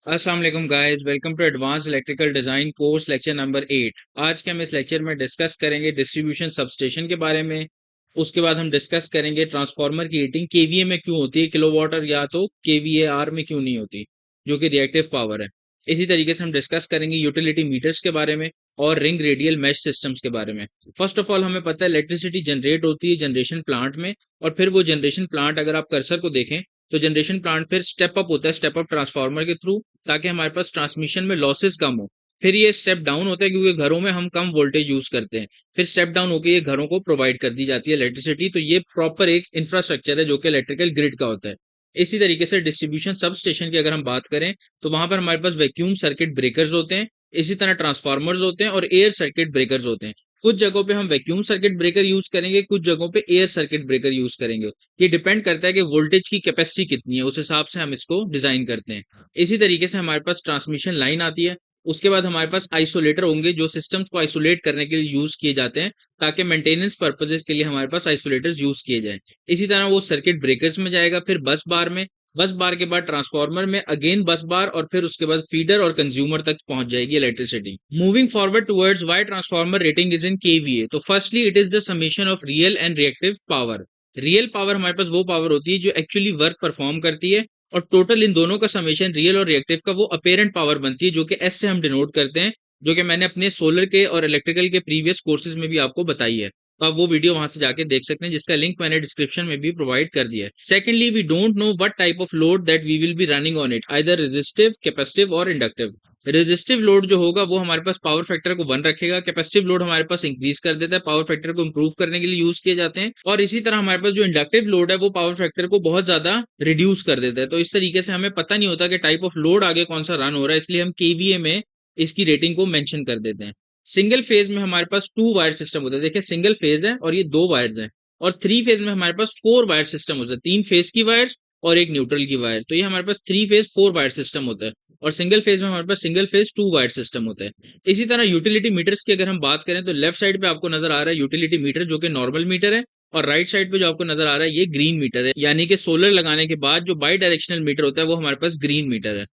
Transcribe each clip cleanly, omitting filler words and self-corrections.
अस्सलाम वालेकुम guys, welcome to advance electrical design course lecture number 8। आज के हम इस लेक्चर में डिस्कस करेंगे डिस्ट्रीब्यूशन सबस्टेशन के बारे में। उसके बाद हम डिस्कस करेंगे ट्रांसफार्मर की रेटिंग केवीए में क्यों होती है, किलोवाट और या तो केवीए आर में क्यों नहीं होती, जो कि रिएक्टिव पावर है। इसी तरीके से हम डिस्कस करेंगे यूटिलिटी मीटर्स के बारे में और रिंग रेडियल मैश सिस्टम्स के बारे में। फर्स्ट ऑफ ऑल हमें पता है इलेक्ट्रिसिटी जनरेट होती है जनरेशन प्लांट में, और फिर वो जनरेशन प्लांट अगर आप कर्सर को देखें तो जनरेशन प्लांट फिर स्टेप अप होता है स्टेप अप ट्रांसफार्मर के थ्रू, ताकि हमारे पास ट्रांसमिशन में लॉसेस कम हो। फिर ये स्टेप डाउन होता है क्योंकि घरों में हम कम वोल्टेज यूज करते हैं। फिर स्टेप डाउन होकर ये घरों को प्रोवाइड कर दी जाती है इलेक्ट्रिसिटी। तो ये प्रॉपर एक इंफ्रास्ट्रक्चर है जो कि इलेक्ट्रिकल ग्रिड का होता है। इसी तरीके से डिस्ट्रीब्यूशन सब स्टेशन की अगर हम बात करें तो वहां पर हमारे पास वैक्यूम सर्किट ब्रेकर्स होते हैं, इसी तरह ट्रांसफार्मर्स होते हैं और एयर सर्किट ब्रेकर्स होते हैं। कुछ जगहों पे हम वैक्यूम सर्किट ब्रेकर यूज करेंगे, कुछ जगहों पे एयर सर्किट ब्रेकर यूज करेंगे। ये डिपेंड करता है कि वोल्टेज की कैपेसिटी कितनी है, उस हिसाब से हम इसको डिजाइन करते हैं। इसी तरीके से हमारे पास ट्रांसमिशन लाइन आती है। उसके बाद हमारे पास आइसोलेटर होंगे जो सिस्टम्स को आइसोलेट करने के लिए यूज किए जाते हैं, ताकि मेंटेनेंस पर्पजेस के लिए हमारे पास आइसोलेटर्स यूज किए जाएं। इसी तरह वो सर्किट ब्रेकर्स में जाएगा, फिर बस बार में, बस बार के बाद ट्रांसफार्मर में, अगेन बस बार, और फिर उसके बाद फीडर और कंज्यूमर तक पहुंच जाएगी electricity. Moving forward towards why transformer rating is in KVA, तो firstly it is the summation of real and reactive power. Real power हमारे पास वो पावर होती है जो एक्चुअली वर्क परफॉर्म करती है, और टोटल इन दोनों का समेशन रियल और रिएक्टिव का वो अपेरेंट पावर बनती है, जो कि एस से हम डिनोट करते हैं, जो कि मैंने अपने सोलर के और इलेक्ट्रिकल के प्रीवियस कोर्सेज में भी आपको बताई है। तो आप वो वीडियो वहां से जाके देख सकते हैं, जिसका लिंक मैंने डिस्क्रिप्शन में भी प्रोवाइड कर दिया है। Secondly, we don't know what type of load that we will be running on it, either resistive, capacitive और इंडक्टिव। रेजिस्टिव लोड जो होगा वो हमारे पास पावर फैक्टर को वन रखेगा, कैपेसिटिव लोड हमारे पास इंक्रीज कर देता है, पावर फैक्टर को इंप्रूव करने के लिए यूज किए जाते हैं, और इसी तरह हमारे पास जो इंडक्टिव लोड है वो पावर फैक्टर को बहुत ज्यादा रिड्यूस कर देता है। तो इस तरीके से हमें पता नहीं होता कि टाइप ऑफ लोड आगे कौन सा रन हो रहा है, इसलिए हम केवीए में इसकी रेटिंग को मेंशन कर देते हैं। सिंगल फेज में हमारे पास टू वायर सिस्टम होता है, देखिए सिंगल फेज है और ये दो वायर्स हैं। और थ्री फेज में हमारे पास फोर वायर सिस्टम होता है, तीन फेज की वायर्स और एक न्यूट्रल की वायर। तो ये हमारे पास three phase four wire system होता है, और सिंगल फेज में हमारे पास single phase two wire system होता है। इसी तरह यूटिलिटी मीटर्स की अगर हम बात करें तो लेफ्ट साइड पे आपको नजर आ रहा है यूटिलिटी मीटर, जो कि नॉर्मल मीटर है, और राइट साइड पे जो आपको नजर आ रहा है ये ग्रीन मीटर है, यानी कि सोलर लगाने के बाद जो बाई डायरेक्शनल मीटर होता है वो हमारे पास ग्रीन मीटर है।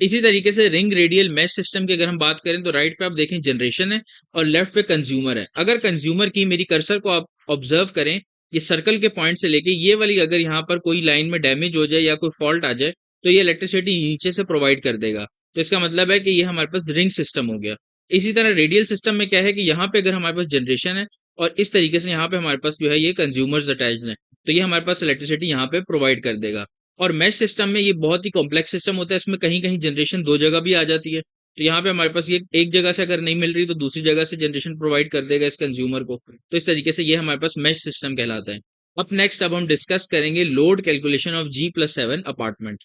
इसी तरीके से रिंग रेडियल मैश सिस्टम की अगर हम बात करें तो राइट पे आप देखें जनरेशन है और लेफ्ट पे कंज्यूमर है। अगर कंज्यूमर की मेरी कर्सर को आप ऑब्जर्व करें, ये सर्कल के पॉइंट से लेके ये वाली अगर यहाँ पर कोई लाइन में डैमेज हो जाए या कोई फॉल्ट आ जाए तो ये इलेक्ट्रिसिटी नीचे से प्रोवाइड कर देगा। तो इसका मतलब है कि ये हमारे पास रिंग सिस्टम हो गया। इसी तरह रेडियल सिस्टम में क्या है कि यहाँ पे अगर हमारे पास जनरेशन है और इस तरीके से यहाँ पे हमारे पास जो है ये कंज्यूमर्स अटैच्ड हैं, तो ये हमारे पास इलेक्ट्रिसिटी यहाँ पे प्रोवाइड कर देगा। और मैश सिस्टम में ये बहुत ही कॉम्प्लेक्स सिस्टम होता है, इसमें कहीं कहीं जनरेशन दो जगह भी आ जाती है। तो यहाँ पे हमारे पास ये एक जगह से अगर नहीं मिल रही तो दूसरी जगह से जनरेशन प्रोवाइड कर देगा इस कंज्यूमर को। तो इस तरीके से ये हमारे पास मैश सिस्टम कहलाता है। अब नेक्स्ट अब हम डिस्कस करेंगे load calculation of G+7 apartment.